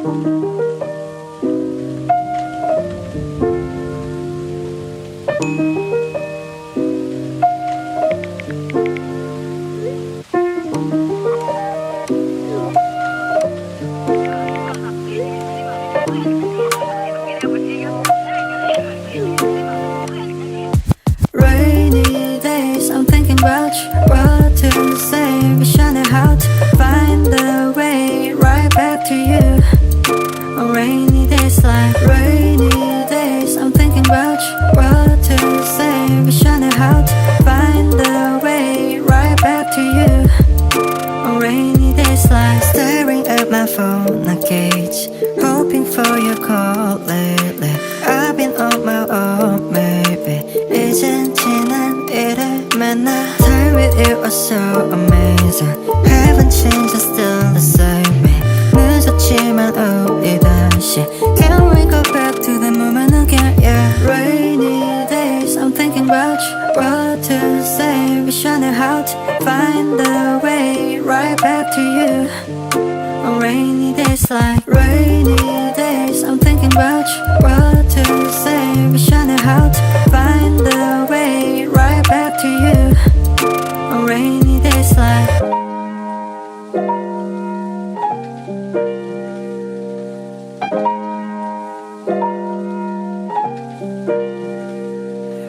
Rainy days, I'm thinking about you. What to say, wish I knew how to find the way right back to you. On rainy days like rainy days, I'm thinking about you. What to say, wish I knew how to find the way right back to you. On rainy days like staring at my phone, I gauge, hoping for your call lately. I've been on my own, maybe. 이젠 지난 일을 만나. Time with you was so amazing. Haven't changed, I'm still the same me. 늦었지만 우리 다시. Can we go back to the moment again, yeah. Rainy days, I'm thinking about you. What to say, wish I knew how to find the way right back to you. On rainy days like rainy days, I'm thinking about you. What to say, wish I knew how to find the way right back to you. On rainy days like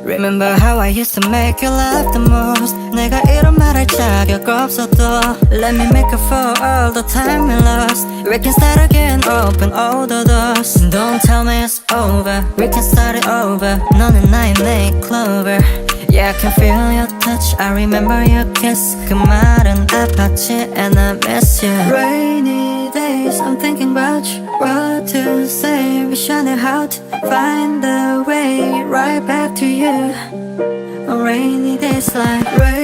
Remember how I used to make you laugh the most. 내가 이런 말할 자격 없어도 Let me make up for all the time we lost. We can start again, open all the doors. Don't tell me it's over, we can start it over. 너는 나의 late clover. Yeah, I can feel your touch, I remember your kiss. 그 말은 아팠지 and I miss you. Rainy days, I'm thinking about you. What to say, wish I knew how to find the way right back to you. On rainy days like rain